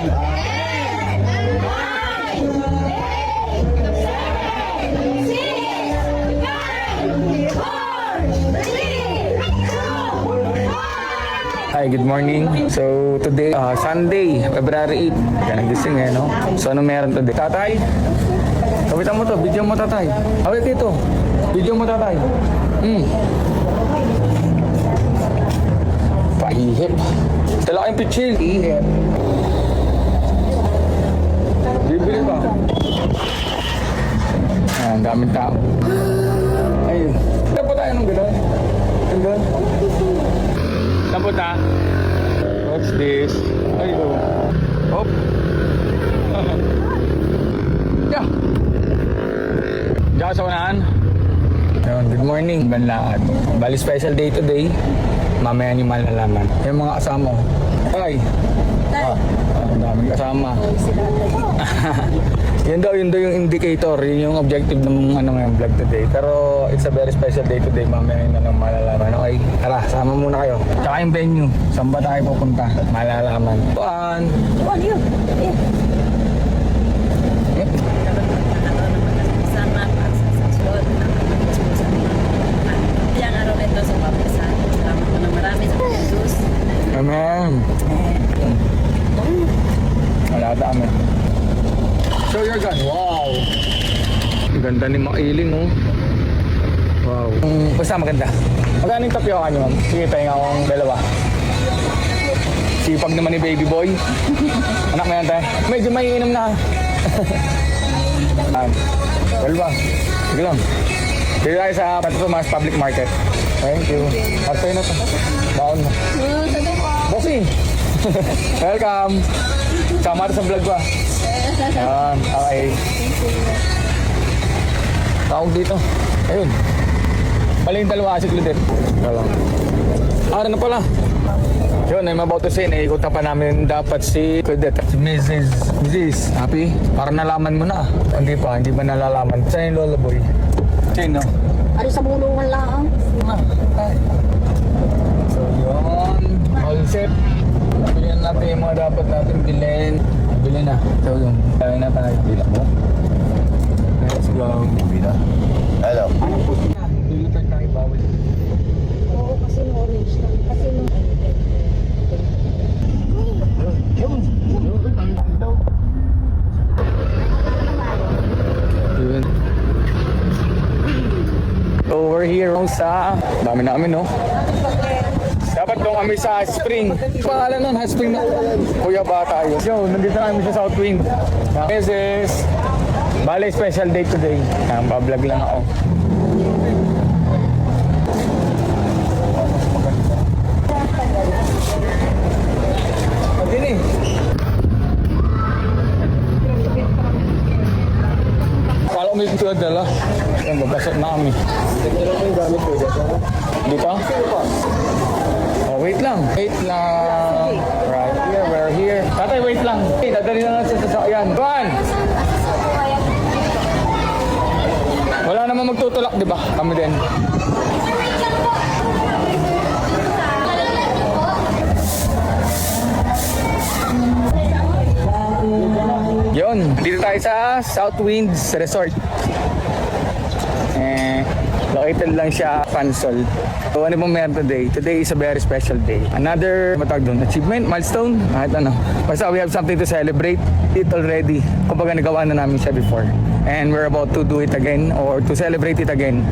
Hi, good morning. So today, Sunday, February 8. Kaya nagising eh, no? So ano meron today? Tatay? Kapitan mo to, video mo tatay. Awit ito. Video mo tatay. Paihip. Dala kayong pitchil. Ihip. Bibili pa. Ayan, daming tao. Ayun. Saan po tayo nung gano'n? Gano'n? Saan po ta? What's this? Ayun. Hop. Yeah. Diyan sa unahan. Good morning, Banlaad. Bali special day today. Mamaya niyo malalaman. Yung mga kasama ko. Ay! Ang daming kasama. Yun daw yung indicator. Yun yung objective ng ngayon vlog today. Pero it's a very special day today. Mamaya na lang malalaman. Okay, tara, sama muna kayo. Tsaka yung venue. Saan ba tayo pupunta? Malalaman. Tuan! Tuan yun! Amen. Wala dami. Show your gun. Wow. Ganda ni Mailing, oh. Wow. Basta maganda. Magkano yung tapioca niyo, ma'am? Sige, pahinga akong dalawa. Sipag naman ni baby boy. Anak mo yan, tayo. Medyo may inom na. Dalawa. Sige lang. Dito tayo sa Petromas Public Market. Thank you. Partoy na to. Baon mo. Bossy. Welcome. Sama sa vlog ko. Ayan. Okay. Tawag dito. Ayun. Pala yung dalawa asik ulit. Ara na pala. Yun, I'm about to say, naikutan pa namin dapat si Claudette. Si Mrs. Happy? Para nalaman mo na. Hindi pa nalalaman. Saan yung Lola Boy? Sino? Ano sa bulungan lang? So yun, all set. Bilhin natin yung mga dapat natin bilhin. Bilhin na. So yun, tayo na tayo. Bila mo. Let's go. Bila. Hello. Ano po? Dilitan tayo bawal. Oo, kasi orange lang. Kasi Yun. So we're here sa dami namin, no? Dapat doon kami sa Spring. Pangalan nun, Hot Spring na Kuya Bata yun. Yo, nandito na kami sa Southwind. This is Bale special day today. Bablog lang ako. Pagdini. Kalau may ito dala. Yan, babasot na kami. Dito? Oh, wait lang. Wait lang. Right here, we're here. Tatay, wait lang. Hey, dadali na lang sa sasakyan. Juan! Wala naman magtutulak, di ba? Kami din. Yun, dito tayo sa Southwinds Resort. Located lang siya, Pansol. So ano pong meron today? Today is a very special day. Another, matawag doon, achievement, milestone, kahit ano. Basta we have something to celebrate it already. Kumbaga nagawa na namin siya before. And we're about to do it again or to celebrate it again.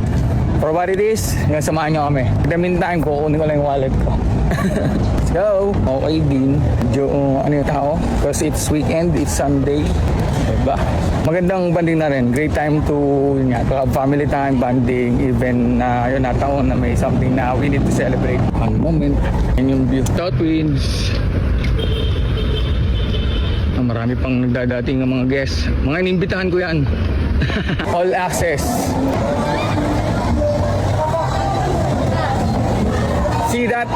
For what it is, nga samahan nyo kami. In the meantime, kukunin ko lang yung wallet ko. Let's go! Okay din. Medyo, ano yung tao? Because it's weekend, it's Sunday. Diba? Magandang banding na rin. Great time to, yun nga, to have family time, banding, even na yun nataon na may something na we need to celebrate. One moment. Yan yung view. Southwinds. Marami pang nagdadating ng mga guests. Mga inimbitahan ko yan. All access. See that?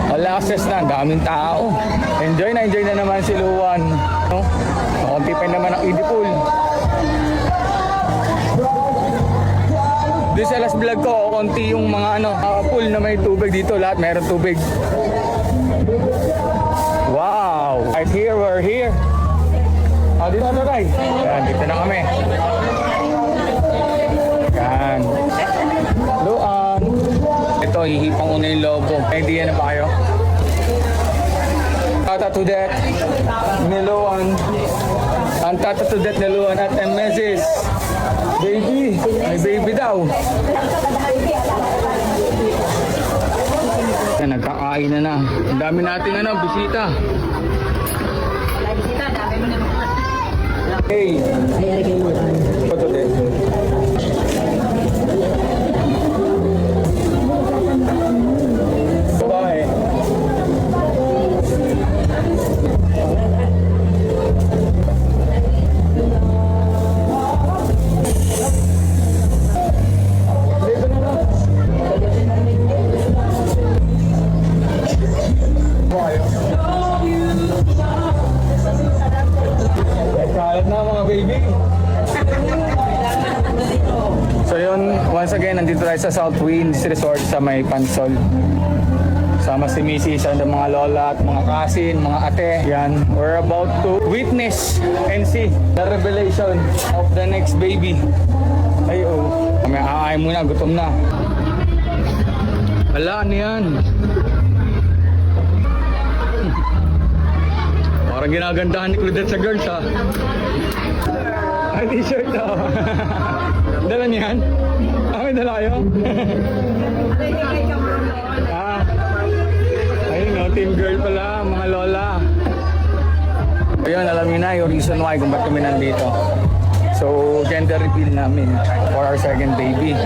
All access na. Daming tao. Enjoy na naman si Luwan. No? Konti pa naman ang ED pool. Doon sa last vlog ko, konti yung mga pool na may tubig dito. Lahat meron tubig. Wow! Right here. Ayan, dito na kami. Yan. Luan. Ito, hihipang una yung lobo. May idea na ba kayo? Tata to that ni Luan. Ang tata to that ni Luan at Mrs. Baby. May baby daw. Yan, nagkakain na. Ang dami nating bisita. Hey. Ito din. Babae. Kalat na mga baby. So yun, once again, nandito tayo sa South Winds Resort sa may Pansol. Sama si Mrs. and mga lola at mga kasin, mga ate. Yan, we're about to witness and see the revelation of the next baby. Ay, oh. Kami aay muna, gutom na. Wala, ano yan? Parang ginagandahan ni Claudette sa girls, ha? Ay, t-shirt, oh. Dala niyan? May dala kayo? Ayun, no, team girl pala, mga lola. Ayun, alam niyo na yung reason why kung ba't kami nandito. So, gender reveal namin for our second baby.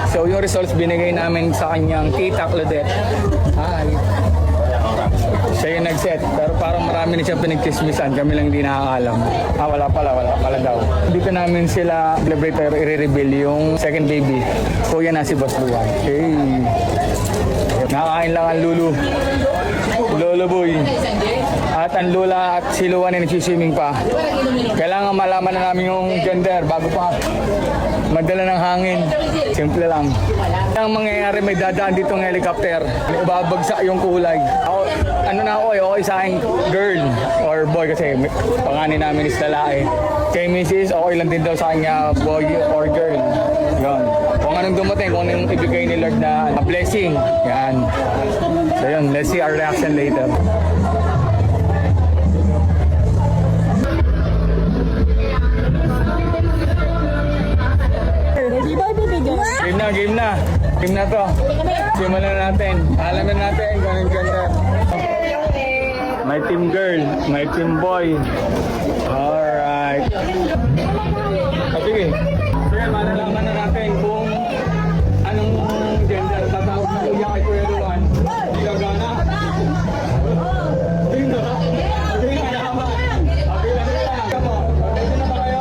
So, yung results binigay namin sa kanyang tita, Claudette. Hi. Siya yung nag-set, pero parang marami na siyang pinagchismisan. Kami lang hindi nakakaalam. Wala pala daw. Dito namin sila celebrate or i-reveal yung second baby. Kuya na si Boss Luan. Hey! Nakakain lang ang Lolo boy. At ang Lola at si Luan ay nagsiswimming pa. Kailangan malaman na namin yung gender bago pa madala ng hangin. Simple lang. Ang mangyayari, may dadaan dito ng helicopter. Ibabagsak yung kulay. Ako, okay sa akin, girl or boy kasi panganin namin is lalaki. Kay Mrs. okay lang din daw sa kanya, boy or girl. Yun. Kung anong dumating, kung anong ibigay ni Lord na blessing. Yan. So yun, let's see our reaction later. Game na to. Simulan natin. Alamin natin kung anong ganda. May team girl, may team boy. Alright. Sige. Sige, malalaman na natin kung anong gender. Tatawag na kuya kay Kuya Luan. Hindi ka gana. Hindi na. Hindi na naman. Okay lang nila. Come on. Ready na ba kayo?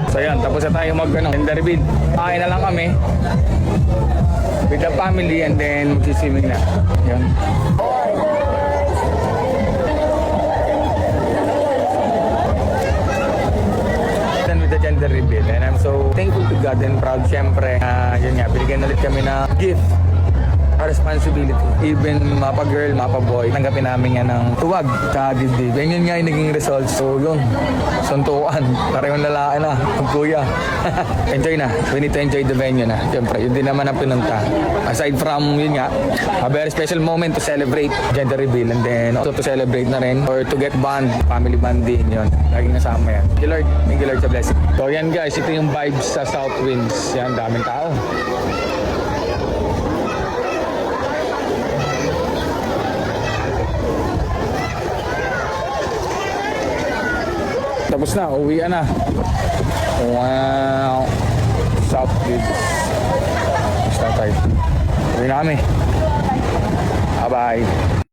So yan, tapos na tayo gender reveal. Kain na lang kami with the family and then magsiswimming na. Yan. Then with the gender reveal, and I'm so thankful to God and proud syempre. Yun nga, binigyan ulit kami na gift. Our responsibility. Even mapa-girl, mapa-boy, tanggapin namin yan ng tuwag sa dibdib. Yan yun nga yung naging result. So yun, suntukan. Parehong lalaki na, kuya. Enjoy na. We need to enjoy the venue na. Siyempre, yun din naman ang pinunta. Aside from yun nga, a very special moment to celebrate gender reveal and then also to celebrate na rin or to get bond, family bonding, yun. Laging nasama yan. Thank you Lord. Thank you Lord sa blessing. So yan guys, ito yung vibes sa South Winds. Yan, daming tao. Tapos na, uwian na. Wow. South Winds. Start tayo. Uwi na kami. Bye-bye.